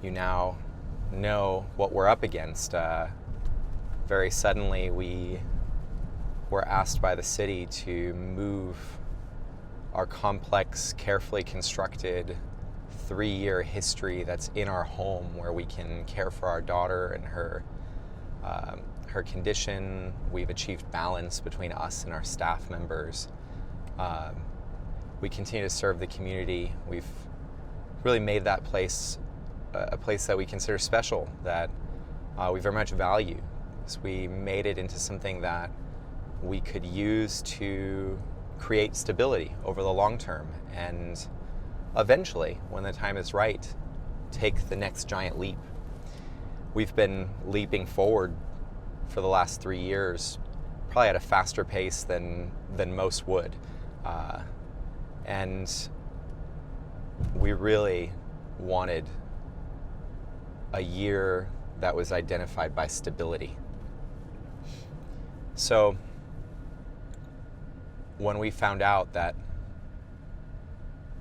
you now know what we're up against. Very suddenly, we were asked by the city to move our complex, carefully constructed 3-year history that's in our home, where we can care for our daughter and her condition. We've achieved balance between us and our staff members. We continue to serve the community. We've really made that place a place that we consider special, that we very much value. So we made it into something that we could use to create stability over the long term, and eventually, when the time is right, take the next giant leap. We've been leaping forward for the last 3 years, probably at a faster pace than most would. And we really wanted a year that was identified by stability. So when we found out that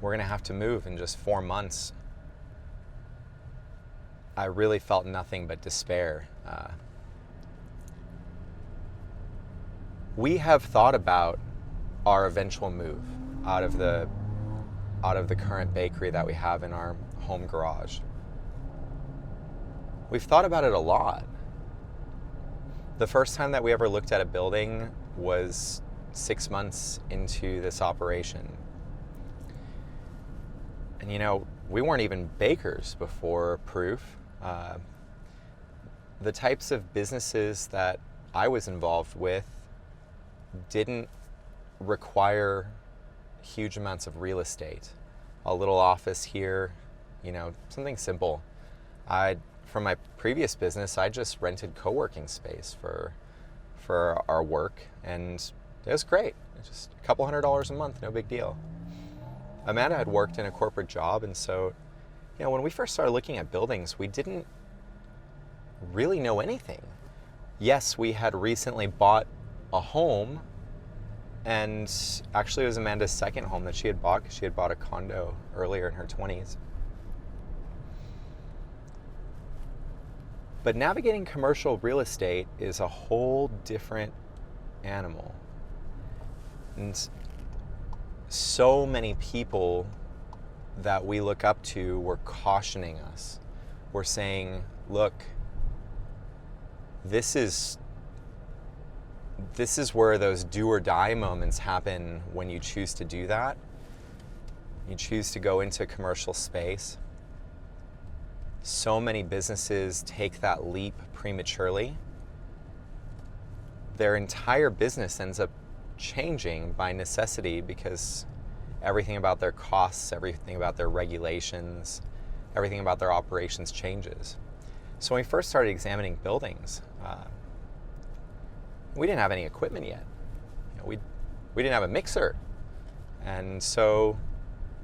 we're going to have to move in just 4 months, I really felt nothing but despair. We have thought about our eventual move out of the current bakery that we have in our home garage. We've thought about it a lot. The first time that we ever looked at a building was 6 months into this operation. And we weren't even bakers before Proof. The types of businesses that I was involved with didn't require huge amounts of real estate. A little office here, something simple. From my previous business, I just rented co-working space for our work, and it was great. It's just a couple $100s a month, no big deal. Amanda had worked in a corporate job, and so, when we first started looking at buildings, we didn't really know anything. Yes, we had recently bought a home, and actually it was Amanda's second home that she had bought, because she had bought a condo earlier in her 20s. But navigating commercial real estate is a whole different animal. And so many people that we look up to were cautioning us. We're saying, look, this is where those do or die moments happen when you choose to do that. You choose to go into commercial space. So many businesses take that leap prematurely. Their entire business ends up changing by necessity, because everything about their costs, everything about their regulations, everything about their operations changes. So when we first started examining buildings, we didn't have any equipment yet. We didn't have a mixer. And so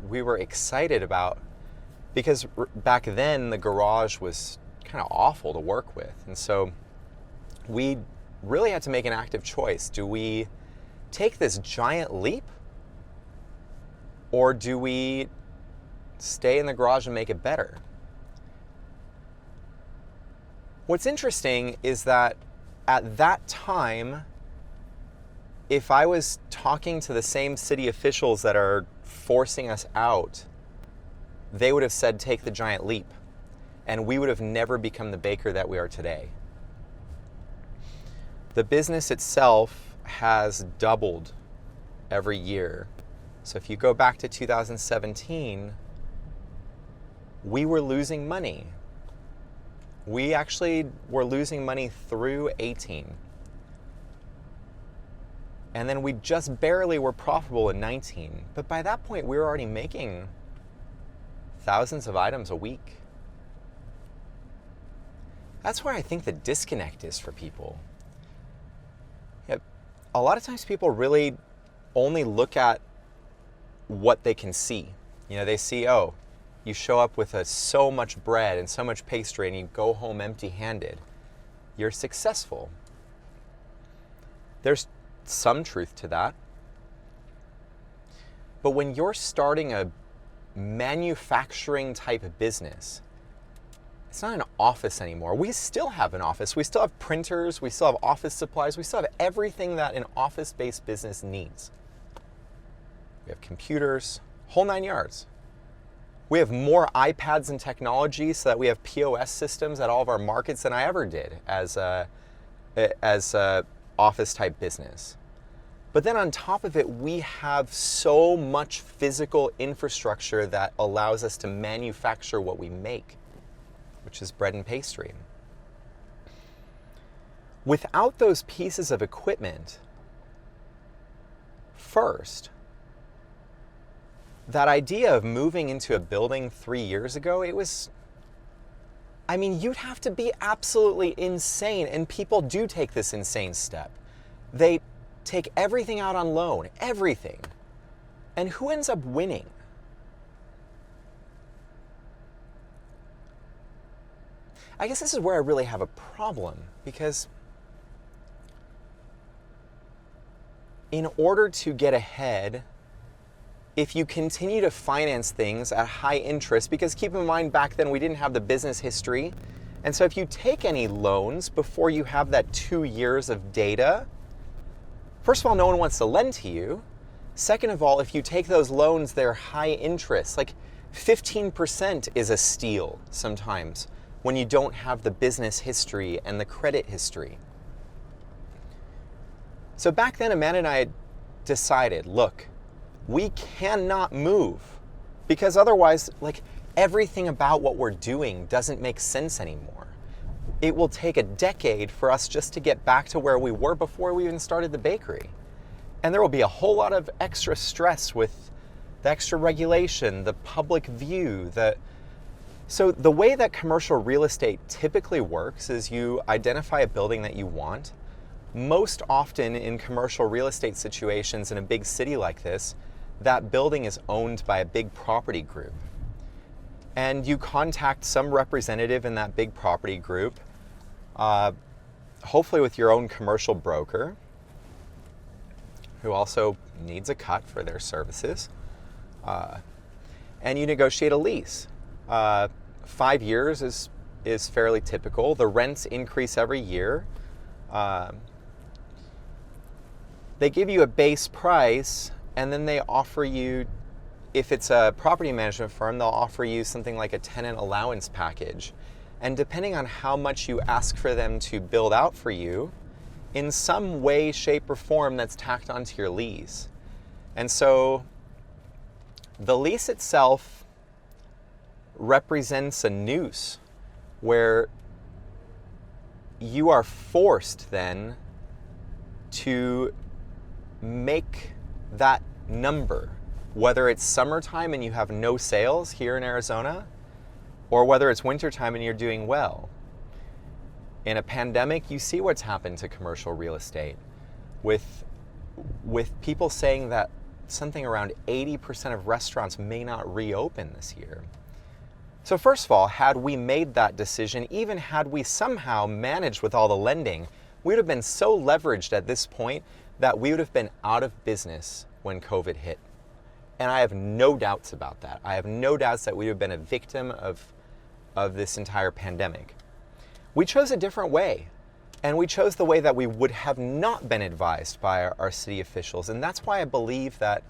we were excited about, because back then the garage was kind of awful to work with. And so we really had to make an active choice. Do we take this giant leap, or do we stay in the garage and make it better? What's interesting is that at that time, if I was talking to the same city officials that are forcing us out, they would have said, take the giant leap. And we would have never become the baker that we are today. The business itself has doubled every year. So if you go back to 2017, we were losing money. We actually were losing money through 18. And then we just barely were profitable in 19. But by that point, we were already making thousands of items a week. That's where I think the disconnect is for people. A lot of times people really only look at what they can see. They see, oh, you show up with so much bread and so much pastry and you go home empty-handed. You're successful. There's some truth to that. But when you're starting a manufacturing type of business, it's not an office anymore. We still have an office. We still have printers. We still have office supplies. We still have everything that an office-based business needs. We have computers, whole 9 yards. We have more iPads and technology so that we have POS systems at all of our markets than I ever did as a office type business. But then on top of it, we have so much physical infrastructure that allows us to manufacture what we make, which is bread and pastry. Without those pieces of equipment, first, that idea of moving into a building 3 years ago, you'd have to be absolutely insane, and people do take this insane step. They take everything out on loan, everything. And who ends up winning? I guess this is where I really have a problem, because in order to get ahead, if you continue to finance things at high interest, because keep in mind back then we didn't have the business history, and so if you take any loans before you have that 2 years of data, first of all, no one wants to lend to you. Second of all, if you take those loans, they're high interest. Like 15% is a steal sometimes when you don't have the business history and the credit history. So back then, Amanda and I had decided, look, we cannot move, because otherwise, everything about what we're doing doesn't make sense anymore. It will take a decade for us just to get back to where we were before we even started the bakery. And there will be a whole lot of extra stress with the extra regulation, the public view. So the way that commercial real estate typically works is you identify a building that you want. Most often in commercial real estate situations in a big city like this, that building is owned by a big property group. And you contact some representative in that big property group, hopefully with your own commercial broker, who also needs a cut for their services, and you negotiate a lease. 5 years is fairly typical. The rents increase every year. They give you a base price, and then they offer you, if it's a property management firm, they'll offer you something like a tenant allowance package. And depending on how much you ask for them to build out for you, in some way, shape, or form that's tacked onto your lease. And so the lease itself represents a noose where you are forced then to make that number, whether it's summertime and you have no sales here in Arizona, or whether it's wintertime and you're doing well. In a pandemic, you see what's happened to commercial real estate with people saying that something around 80% of restaurants may not reopen this year. So first of all, had we made that decision, even had we somehow managed with all the lending, we would have been so leveraged at this point that we would have been out of business when COVID hit. And I have no doubts about that. I have no doubts that we would have been a victim of this entire pandemic. We chose a different way, and we chose the way that we would have not been advised by our city officials. And that's why I believe that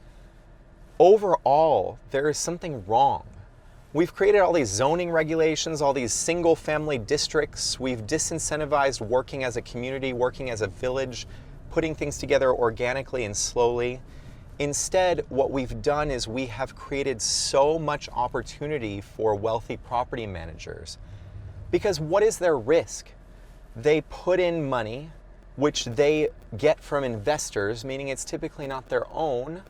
overall, there is something wrong. We've created all these zoning regulations, all these single-family districts. We've disincentivized working as a community, working as a village, putting things together organically and slowly. Instead, what we've done is we have created so much opportunity for wealthy property managers. Because what is their risk? They put in money, which they get from investors, meaning it's typically not their own.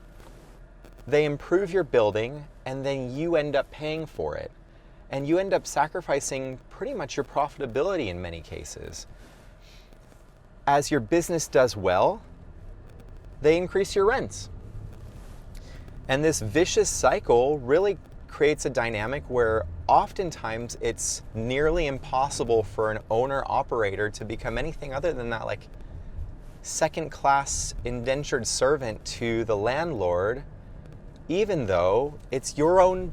They improve your building, and then you end up paying for it. And you end up sacrificing pretty much your profitability in many cases. As your business does well, they increase your rents. And this vicious cycle really creates a dynamic where oftentimes it's nearly impossible for an owner-operator to become anything other than that second-class indentured servant to the landlord, even though it's your own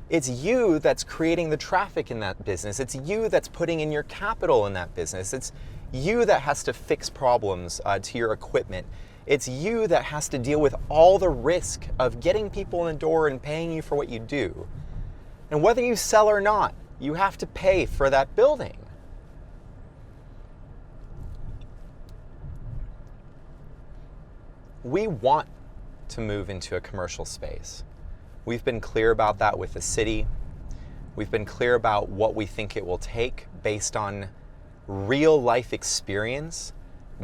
It's you that's creating the traffic in that business. It's you that's putting in your capital in that business. It's you that has to fix problems to your equipment. It's you that has to deal with all the risk of getting people in the door and paying you for what you do. And whether you sell or not, you have to pay for that building. We want to move into a commercial space. We've been clear about that with the city. We've been clear about what we think it will take based on real life experience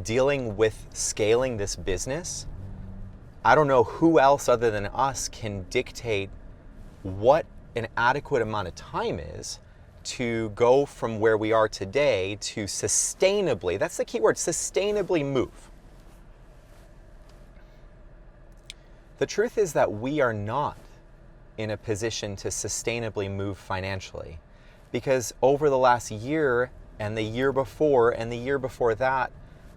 dealing with scaling this business. I don't know who else other than us can dictate what an adequate amount of time is to go from where we are today to sustainably, that's the key word, sustainably move. The truth is that we are not in a position to sustainably move financially, because over the last year and the year before and the year before that,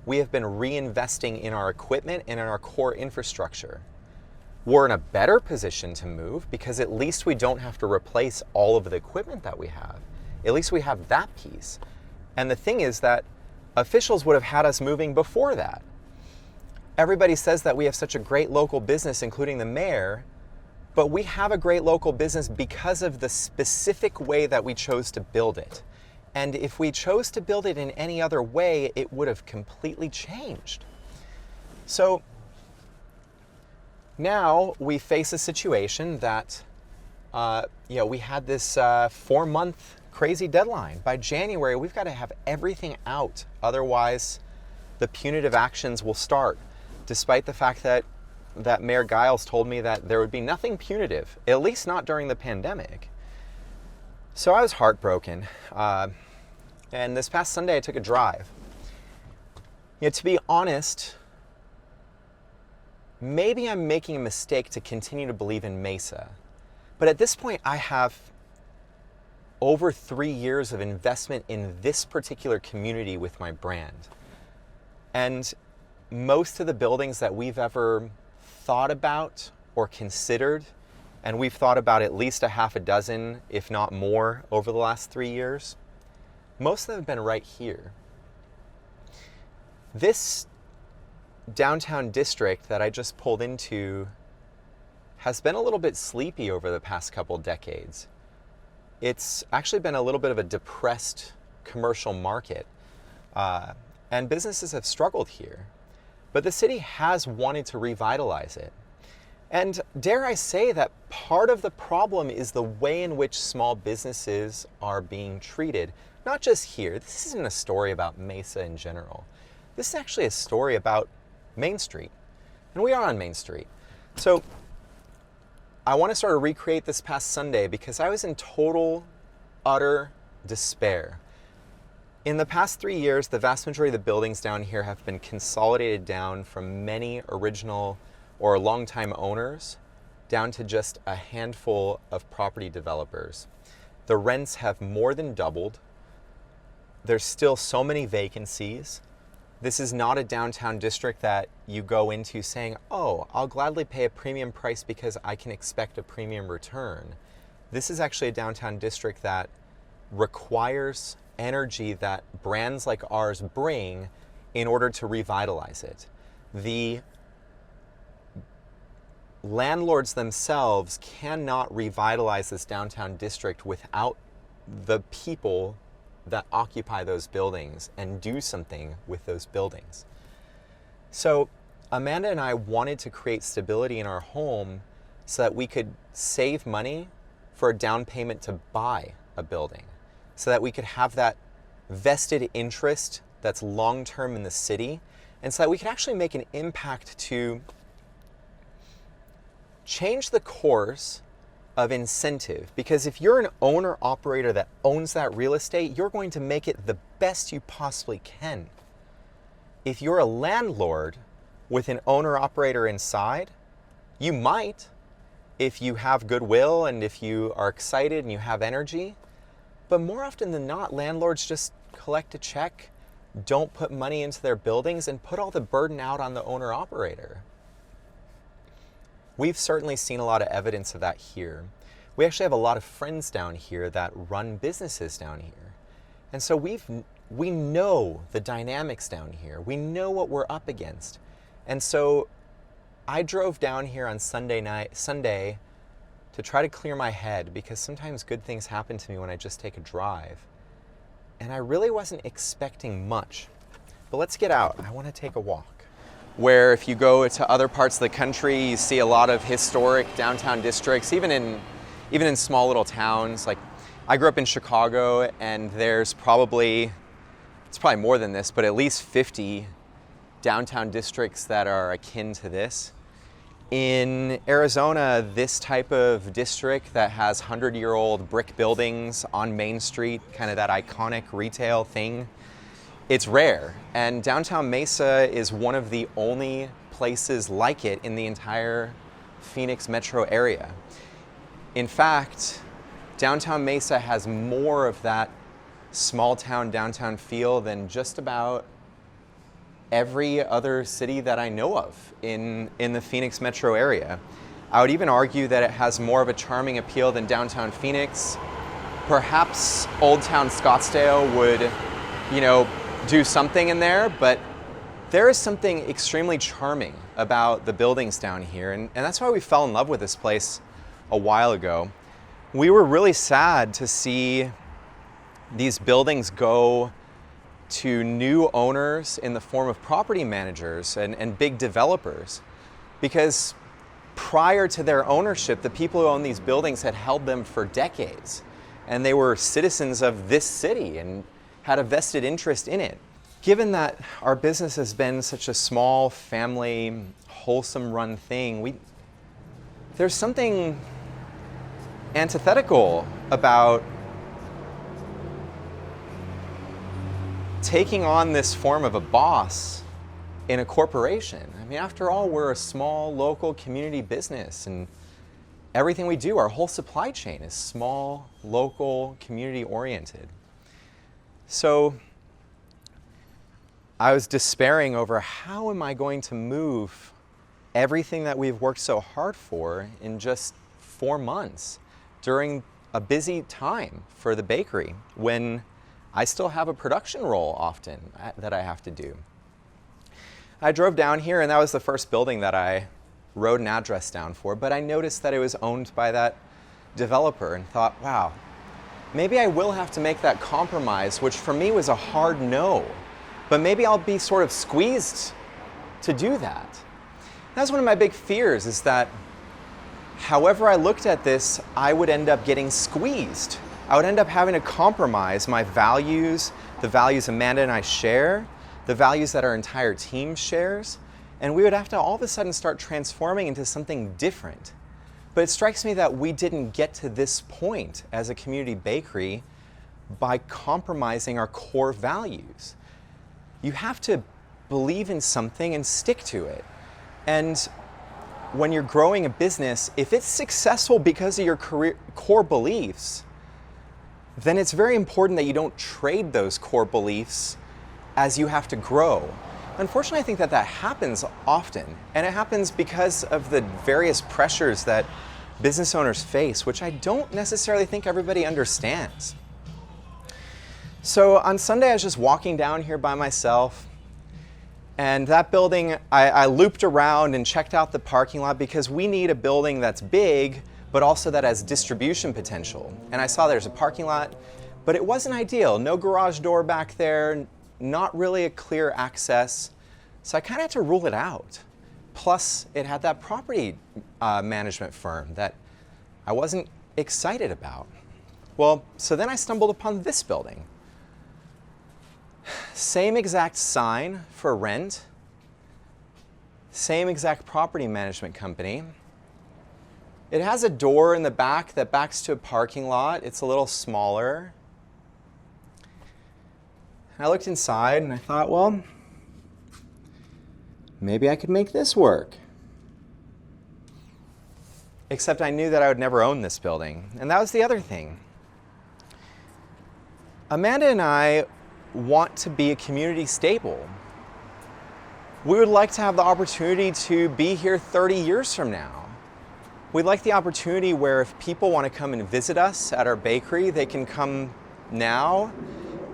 we have been reinvesting in our equipment and in our core infrastructure. We're in a better position to move because at least we don't have to replace all of the equipment that we have. At least we have that piece. And the thing is that officials would have had us moving before that. Everybody says that we have such a great local business, including the mayor, but we have a great local business because of the specific way that we chose to build it. And if we chose to build it in any other way, it would have completely changed. So now we face a situation that, we had this 4-month crazy deadline. By January, we've got to have everything out. Otherwise, the punitive actions will start, despite the fact that Mayor Giles told me that there would be nothing punitive, at least not during the pandemic. So I was heartbroken. And this past Sunday, I took a drive. To be honest, maybe I'm making a mistake to continue to believe in Mesa. But at this point, I have over 3 years of investment in this particular community with my brand. And most of the buildings that we've ever thought about or considered, and we've thought about at least a half a dozen, if not more, over the last 3 years, most of them have been right here. This downtown district that I just pulled into has been a little bit sleepy over the past couple decades. It's actually been a little bit of a depressed commercial market, and businesses have struggled here. But the city has wanted to revitalize it. And dare I say that part of the problem is the way in which small businesses are being treated. Not just here. This isn't a story about Mesa in general. This is actually a story about Main Street. And we are on Main Street. So I want to sort of recreate this past Sunday because I was in total, utter despair. In the past 3 years, the vast majority of the buildings down here have been consolidated down from many original or longtime owners down to just a handful of property developers. The rents have more than doubled. There's still so many vacancies. This is not a downtown district that you go into saying, oh, I'll gladly pay a premium price because I can expect a premium return. This is actually a downtown district that requires energy that brands like ours bring in order to revitalize it. The landlords themselves cannot revitalize this downtown district without the people that occupy those buildings and do something with those buildings. So Amanda and I wanted to create stability in our home so that we could save money for a down payment to buy a building, so that we could have that vested interest that's long-term in the city, and so that we could actually make an impact to change the course of incentive. Because if you're an owner-operator that owns that real estate, you're going to make it the best you possibly can. If you're a landlord with an owner-operator inside, you might, if you have goodwill and if you are excited and you have energy. But more often than not, landlords just collect a check, don't put money into their buildings, and put all the burden out on the owner-operator. We've certainly seen a lot of evidence of that here. We actually have a lot of friends down here that run businesses down here. And so we know the dynamics down here. We know what we're up against. And so I drove down here on Sunday to try to clear my head, because sometimes good things happen to me when I just take a drive. And I really wasn't expecting much. But let's get out. I want to take a walk. Where if you go to other parts of the country, you see a lot of historic downtown districts, even in small little towns. Like, I grew up in Chicago, and it's probably more than this, but at least 50 downtown districts that are akin to this. In Arizona, this type of district that has 100-year-old brick buildings on Main Street, kind of that iconic retail thing, it's rare. And downtown Mesa is one of the only places like it in the entire Phoenix metro area. In fact, downtown Mesa has more of that small town downtown feel than just about every other city that I know of in the Phoenix metro area. I would even argue that it has more of a charming appeal than downtown Phoenix. Perhaps Old Town Scottsdale would, do something in there, but there is something extremely charming about the buildings down here, and that's why we fell in love with this place a while ago. We were really sad to see these buildings go to new owners in the form of property managers and big developers, because prior to their ownership, the people who own these buildings had held them for decades, and they were citizens of this city and had a vested interest in it. Given that our business has been such a small, family, wholesome run thing, there's something antithetical about taking on this form of a boss in a corporation. I mean, after all, we're a small, local community business, and everything we do, our whole supply chain is small, local, community-oriented. So I was despairing over, how am I going to move everything that we've worked so hard for in just 4 months during a busy time for the bakery, when I still have a production role often that I have to do. I drove down here, and that was the first building that I wrote an address down for, but I noticed that it was owned by that developer and thought, wow, maybe I will have to make that compromise, which for me was a hard no, but maybe I'll be sort of squeezed to do that. That's one of my big fears, is that however I looked at this, I would end up getting squeezed. I would end up having to compromise my values, the values Amanda and I share, the values that our entire team shares, and we would have to all of a sudden start transforming into something different. But it strikes me that we didn't get to this point as a community bakery by compromising our core values. You have to believe in something and stick to it. And when you're growing a business, if it's successful because of your core beliefs, then it's very important that you don't trade those core beliefs as you have to grow. Unfortunately, I think that happens often, and it happens because of the various pressures that business owners face, which I don't necessarily think everybody understands. So on Sunday, I was just walking down here by myself, and that building, I looped around and checked out the parking lot, because we need a building that's big, but also that has distribution potential. And I saw there's a parking lot, but it wasn't ideal. No garage door back there, not really a clear access. So I kind of had to rule it out. Plus, it had that property management firm that I wasn't excited about. Well, so then I stumbled upon this building. Same exact sign for rent, same exact property management company. It has a door in the back that backs to a parking lot. It's a little smaller. I looked inside and I thought, well, maybe I could make this work. Except I knew that I would never own this building. And that was the other thing. Amanda and I want to be a community staple. We would like to have the opportunity to be here 30 years from now. we'd like the opportunity where if people want to come and visit us at our bakery, they can come now,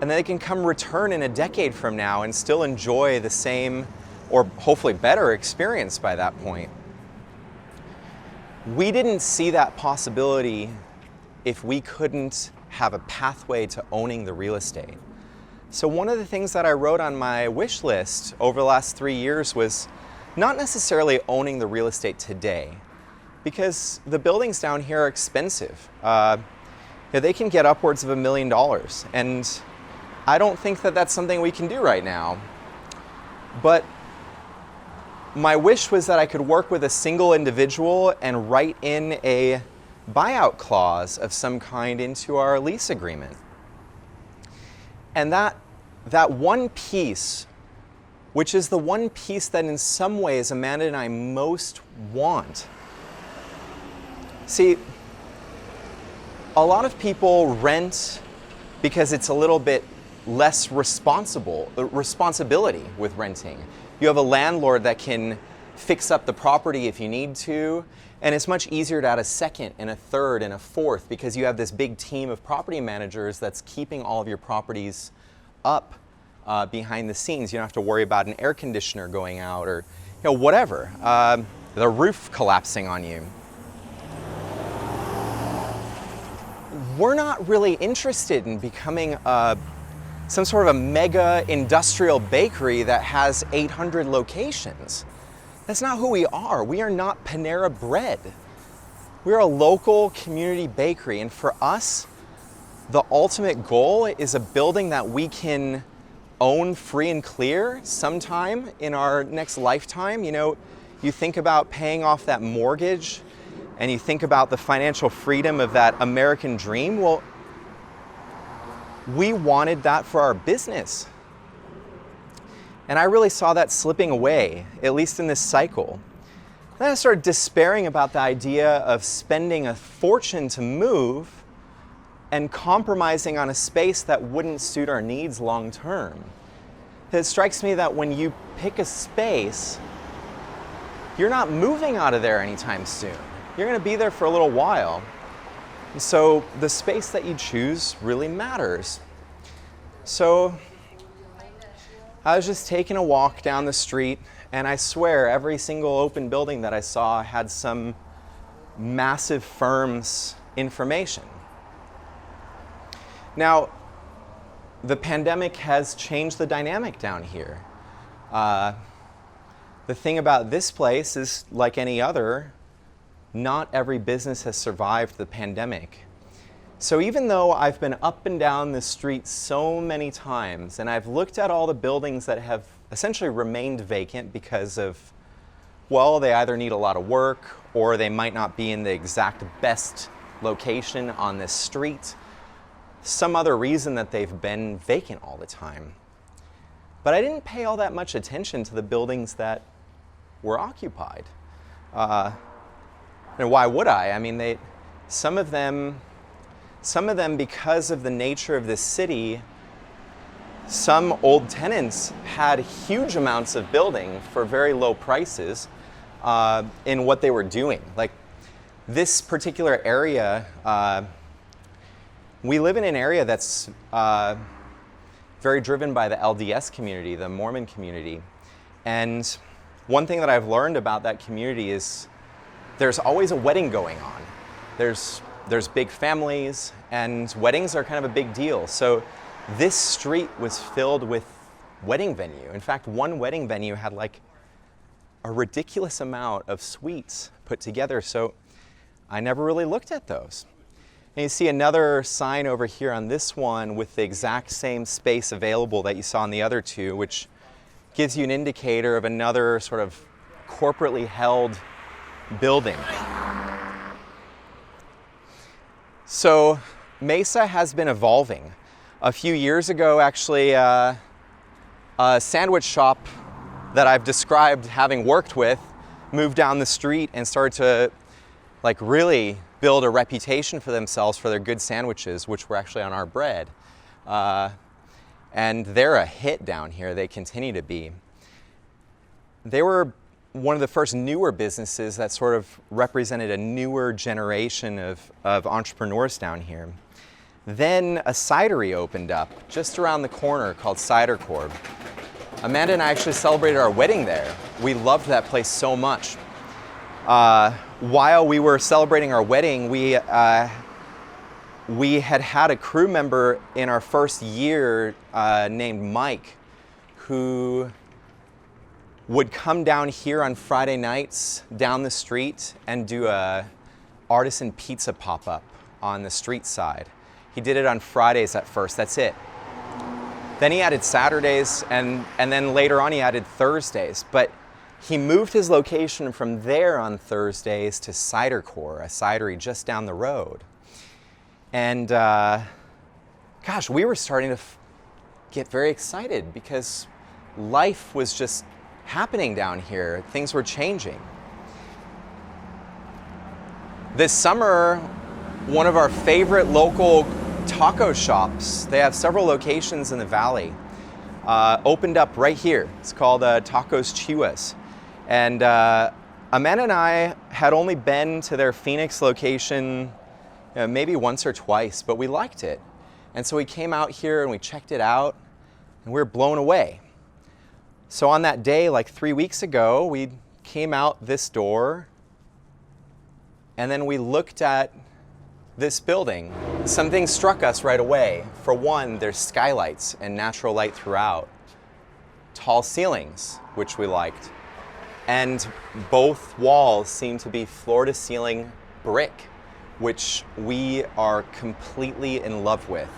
and then they can come return in a decade from now and still enjoy the same, or hopefully better, experience by that point. We didn't see that possibility if we couldn't have a pathway to owning the real estate. So one of the things that I wrote on my wish list over the last 3 years was not necessarily owning the real estate today, because the buildings down here are expensive. They can get upwards of $1 million, and I don't think that that's something we can do right now. But my wish was that I could work with a single individual and write in a buyout clause of some kind into our lease agreement. And that one piece, which is the one piece that in some ways Amanda and I most want. See, a lot of people rent because it's a little bit less responsibility with renting. You have a landlord that can fix up the property if you need to, and it's much easier to add a second and a third and a fourth because you have this big team of property managers that's keeping all of your properties up behind the scenes. You don't have to worry about an air conditioner going out or whatever, the roof collapsing on you. We're not really interested in becoming some sort of a mega industrial bakery that has 800 locations. That's not who we are. We are not Panera Bread. We're a local community bakery, and for us, the ultimate goal is a building that we can own free and clear sometime in our next lifetime. You think about paying off that mortgage, and you think about the financial freedom of that American dream. Well, we wanted that for our business. And I really saw that slipping away, at least in this cycle. Then I started despairing about the idea of spending a fortune to move and compromising on a space that wouldn't suit our needs long term. It strikes me that when you pick a space, you're not moving out of there anytime soon. You're going to be there for a little while. So the space that you choose really matters. So I was just taking a walk down the street, and I swear every single open building that I saw had some massive firm's information. Now, the pandemic has changed the dynamic down here. The thing about this place is, like any other, not every business has survived the pandemic. So even though I've been up and down the street so many times, and I've looked at all the buildings that have essentially remained vacant because of, well, they either need a lot of work or they might not be in the exact best location on this street, some other reason that they've been vacant all the time. But I didn't pay all that much attention to the buildings that were occupied. And why would I? I mean, some of them, because of the nature of this city, some old tenants had huge amounts of building for very low prices in what they were doing. Like this particular area, we live in an area that's very driven by the LDS community, the Mormon community. And one thing that I've learned about that community is there's always a wedding going on. There's big families, and weddings are kind of a big deal. So this street was filled with wedding venue. In fact, one wedding venue had like a ridiculous amount of suites put together, so I never really looked at those. And you see another sign over here on this one with the exact same space available that you saw on the other two, which gives you an indicator of another sort of corporately held building. So Mesa has been evolving. A few years ago, actually, a sandwich shop that I've described having worked with moved down the street and started to really build a reputation for themselves for their good sandwiches, which were actually on our bread. And they're a hit down here. They continue to be. They were one of the first newer businesses that sort of represented a newer generation of entrepreneurs down here. Then a cidery opened up just around the corner called Cider Core. Amanda and I actually celebrated our wedding there. We loved that place so much. While we were celebrating our wedding, we had a crew member in our first year named Mike, who would come down here on Friday nights down the street and do a artisan pizza pop-up on the street side. He did it on Fridays at first, that's it. Then he added Saturdays, and then later on he added Thursdays. But he moved his location from there on Thursdays to Cider Core, a cidery just down the road. And gosh, we were starting to get very excited because life was just happening down here. Things were changing. This summer, one of our favorite local taco shops, they have several locations in the valley, opened up right here. It's called Tacos Chuas. And Amanda and I had only been to their Phoenix location maybe once or twice, but we liked it. And so we came out here and we checked it out, and we were blown away. So on that day, like 3 weeks ago, we came out this door, and then we looked at this building. Something struck us right away. For one, there's skylights and natural light throughout. Tall ceilings, which we liked. And both walls seem to be floor-to-ceiling brick, which we are completely in love with.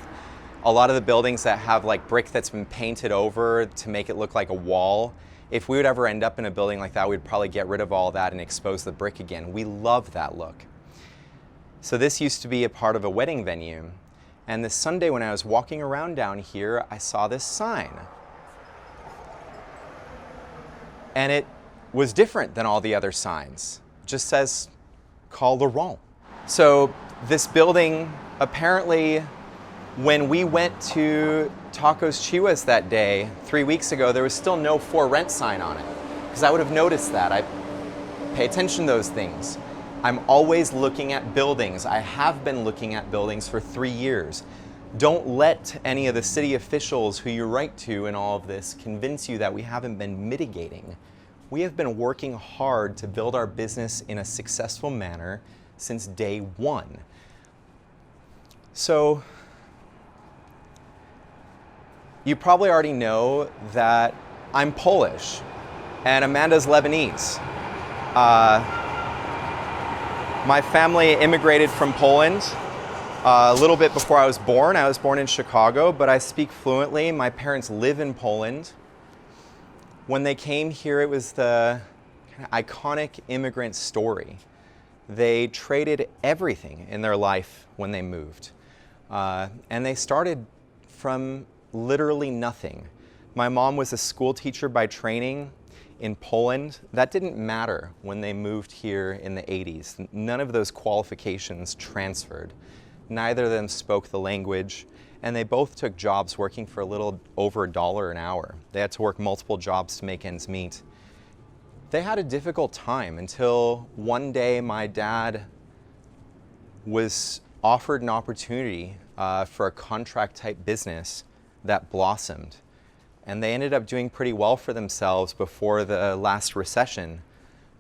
A lot of the buildings that have like brick that's been painted over to make it look like a wall, if we would ever end up in a building like that, we'd probably get rid of all that and expose the brick again. We love that look. So this used to be a part of a wedding venue. And this Sunday when I was walking around down here, I saw this sign. And it was different than all the other signs. It just says, call Laurent. So this building, apparently, when we went to Tacos Chuas that day, 3 weeks ago, there was still no for rent sign on it. Because I would have noticed that. I pay attention to those things. I'm always looking at buildings. I have been looking at buildings for 3 years. Don't let any of the city officials who you write to in all of this convince you that we haven't been mitigating. We have been working hard to build our business in a successful manner since day one. So, you probably already know that I'm Polish and Amanda's Lebanese. My family immigrated from Poland a little bit before I was born. I was born in Chicago, but I speak fluently. My parents live in Poland. When they came here, it was the kind of iconic immigrant story. They traded everything in their life when they moved. And they started from literally nothing. My mom was a school teacher by training in Poland. That didn't matter when they moved here in the 80s. None of those qualifications transferred. Neither of them spoke the language, and they both took jobs working for a little over $1 an hour. They had to work multiple jobs to make ends meet. They had a difficult time until one day my dad was offered an opportunity for a contract type business that blossomed. And they ended up doing pretty well for themselves before the last recession,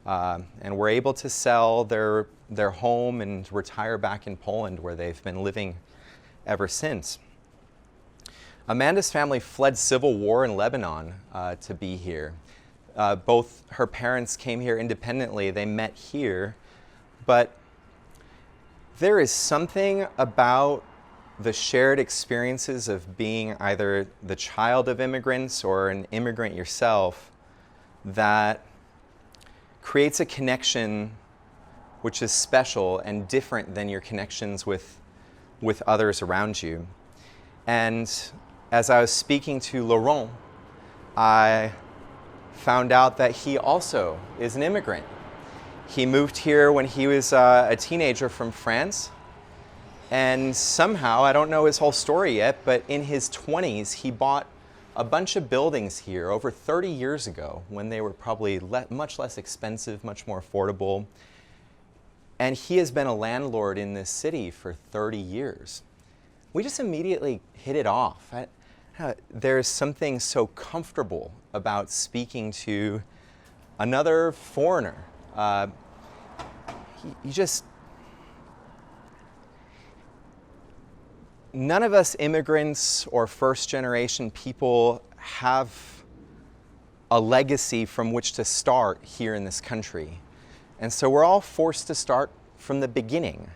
and were able to sell their home and retire back in Poland, where they've been living ever since. Amanda's family fled civil war in Lebanon to be here. Both her parents came here independently. They met here, but there is something about the shared experiences of being either the child of immigrants or an immigrant yourself that creates a connection which is special and different than your connections with others around you. And as I was speaking to Laurent, I found out that he also is an immigrant. He moved here when he was a teenager from France. And somehow, I don't know his whole story yet, but in his 20s, he bought a bunch of buildings here over 30 years ago when they were probably much less expensive, much more affordable. And he has been a landlord in this city for 30 years. We just immediately hit it off. There's something so comfortable about speaking to another foreigner. None of us immigrants or first generation people have a legacy from which to start here in this country. And so we're all forced to start from the beginning.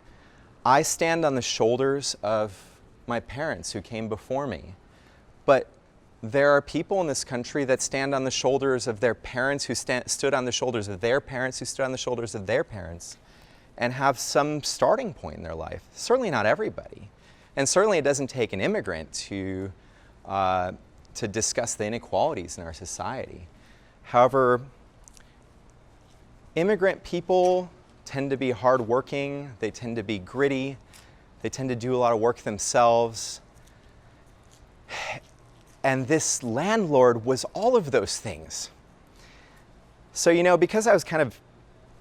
I stand on the shoulders of my parents who came before me. But there are people in this country that stand on the shoulders of their parents who stood on the shoulders of their parents who stood on the shoulders of their parents and have some starting point in their life. Certainly not everybody. And certainly it doesn't take an immigrant to discuss the inequalities in our society. However, immigrant people tend to be hardworking, they tend to be gritty, they tend to do a lot of work themselves. And this landlord was all of those things. So, because I was kind of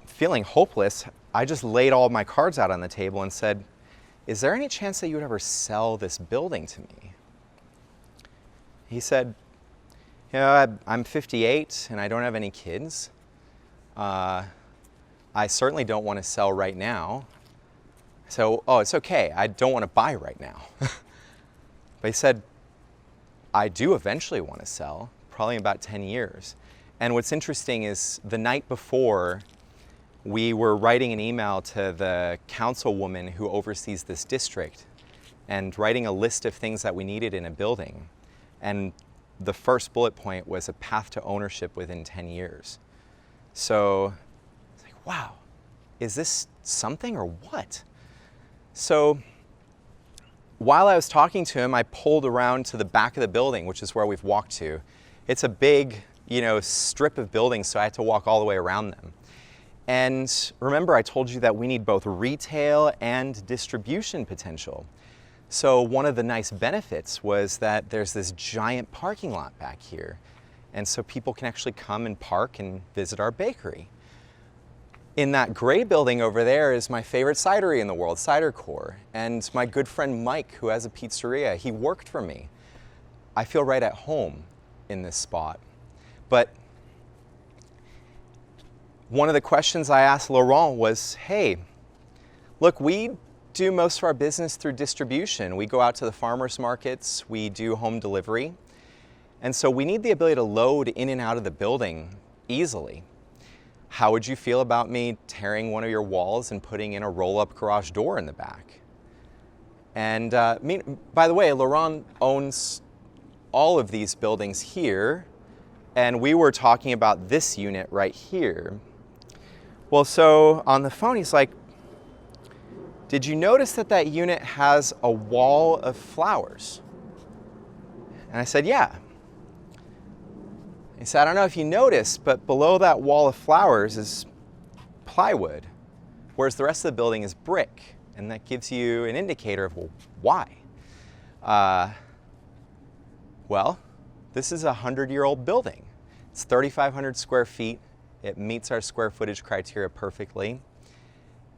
feeling hopeless, I just laid all of my cards out on the table and said, is there any chance that you would ever sell this building to me? He said, I'm 58 and I don't have any kids. I certainly don't want to sell right now. So, it's okay. I don't want to buy right now. But he said, I do eventually want to sell, probably in about 10 years. And what's interesting is the night before, we were writing an email to the councilwoman who oversees this district and writing a list of things that we needed in a building. And the first bullet point was a path to ownership within 10 years. So it's like, wow, is this something or what? So while I was talking to him, I pulled around to the back of the building, which is where we've walked to. It's a big, strip of buildings, so I had to walk all the way around them. And remember, I told you that we need both retail and distribution potential. So one of the nice benefits was that there's this giant parking lot back here. And so people can actually come and park and visit our bakery. In that gray building over there is my favorite cidery in the world, Cider Core. And my good friend Mike, who has a pizzeria, he worked for me. I feel right at home in this spot. But one of the questions I asked Laurent was, hey, look, we do most of our business through distribution. We go out to the farmers markets, we do home delivery. And so we need the ability to load in and out of the building easily. How would you feel about me tearing one of your walls and putting in a roll-up garage door in the back? And by the way, Laurent owns all of these buildings here, and we were talking about this unit right here. Well, so on the phone, he's like, did you notice that unit has a wall of flowers? And I said, yeah. He said, I don't know if you noticed, but below that wall of flowers is plywood, whereas the rest of the building is brick. And that gives you an indicator of, well, why? Well, this is a 100-year-old building. It's 3,500 square feet. It meets our square footage criteria perfectly.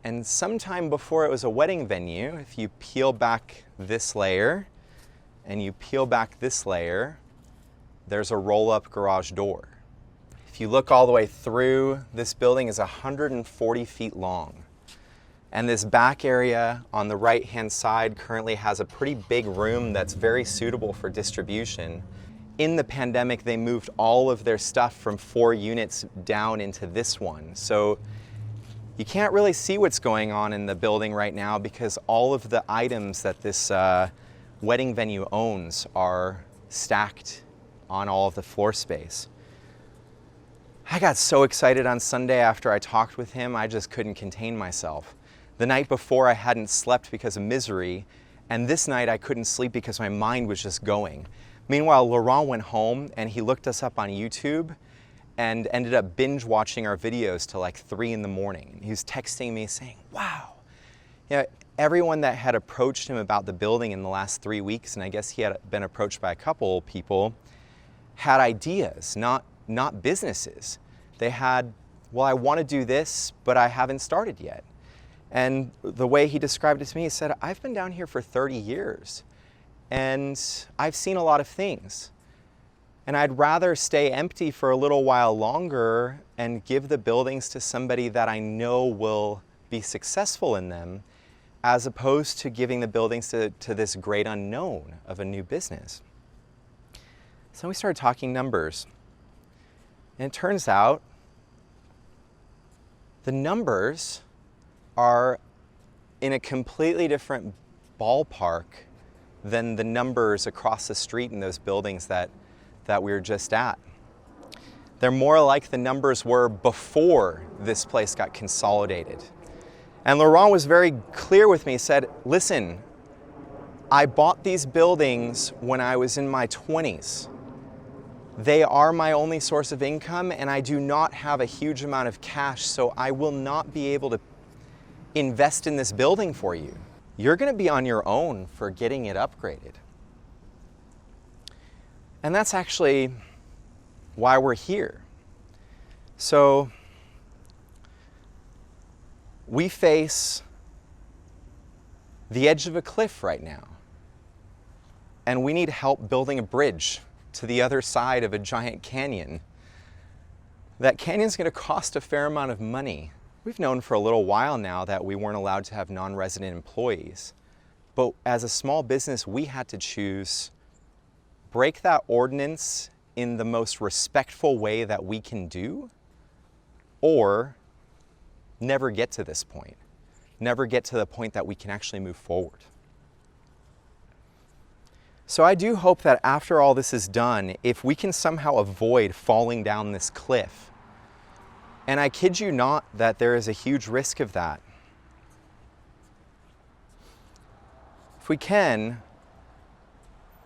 And sometime before it was a wedding venue, if you peel back this layer and you peel back this layer, there's a roll-up garage door. If you look all the way through, this building is 140 feet long. And this back area on the right-hand side currently has a pretty big room that's very suitable for distribution. In the pandemic, they moved all of their stuff from 4 units down into this one. So you can't really see what's going on in the building right now because all of the items that this wedding venue owns are stacked on all of the floor space. I got so excited on Sunday after I talked with him, I just couldn't contain myself. The night before I hadn't slept because of misery, and this night I couldn't sleep because my mind was just going. Meanwhile, Laurent went home and he looked us up on YouTube and ended up binge watching our videos till like 3 in the morning. He was texting me saying, wow. Everyone that had approached him about the building in the last 3 weeks, and I guess he had been approached by a couple people, had ideas, not businesses. They had, well, I want to do this, but I haven't started yet. And the way he described it to me, he said, I've been down here for 30 years and I've seen a lot of things. And I'd rather stay empty for a little while longer and give the buildings to somebody that I know will be successful in them, as opposed to giving the buildings to this great unknown of a new business. So we started talking numbers. And it turns out the numbers are in a completely different ballpark than the numbers across the street in those buildings that we were just at. They're more like the numbers were before this place got consolidated. And Laurent was very clear with me. He said, listen, I bought these buildings when I was in my 20s. They are my only source of income, and I do not have a huge amount of cash, so I will not be able to invest in this building for you. You're going to be on your own for getting it upgraded. And that's actually why we're here. So we face the edge of a cliff right now, and we need help building a bridge to the other side of a giant canyon. That canyon's going to cost a fair amount of money. We've known for a little while now that we weren't allowed to have non-resident employees, but as a small business, we had to choose break that ordinance in the most respectful way that we can do, or never get to this point, never get to the point that we can actually move forward. So I do hope that after all this is done, if we can somehow avoid falling down this cliff, and I kid you not that there is a huge risk of that. If we can,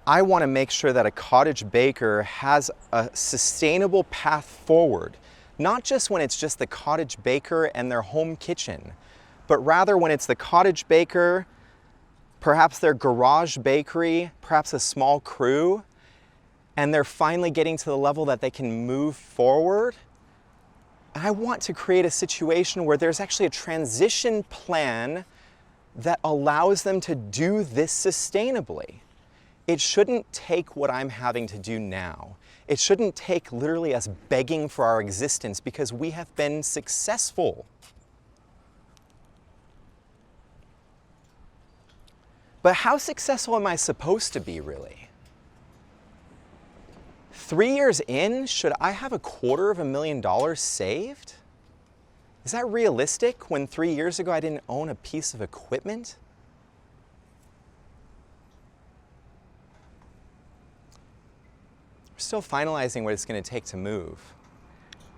I want to make sure that a cottage baker has a sustainable path forward, not just when it's just the cottage baker and their home kitchen, but rather when it's the cottage baker, perhaps their garage bakery, perhaps a small crew, and they're finally getting to the level that they can move forward. I want to create a situation where there's actually a transition plan that allows them to do this sustainably. It shouldn't take what I'm having to do now. It shouldn't take literally us begging for our existence because we have been successful. But how successful am I supposed to be, really? 3 years in, should I have $250,000 saved? Is that realistic when 3 years ago I didn't own a piece of equipment? We're still finalizing what it's going to take to move.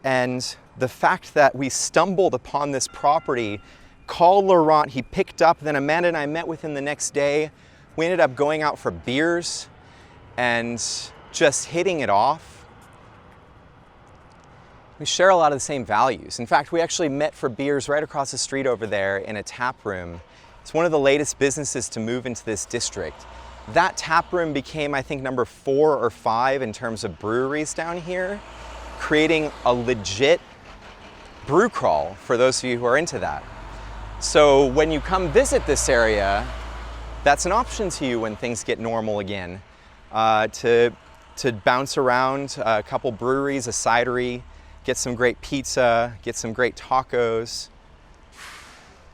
And the fact that we stumbled upon this property, called Laurent, he picked up, then Amanda and I met with him the next day. We ended up going out for beers and just hitting it off. We share a lot of the same values. In fact, we actually met for beers right across the street over there in a tap room. It's one of the latest businesses to move into this district. That tap room became, I think, number 4 or 5 in terms of breweries down here, creating a legit brew crawl for those of you who are into that. So when you come visit this area, that's an option to you when things get normal again, to bounce around a couple breweries, a cidery, get some great pizza, get some great tacos,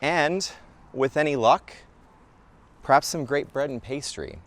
and with any luck, perhaps some great bread and pastry.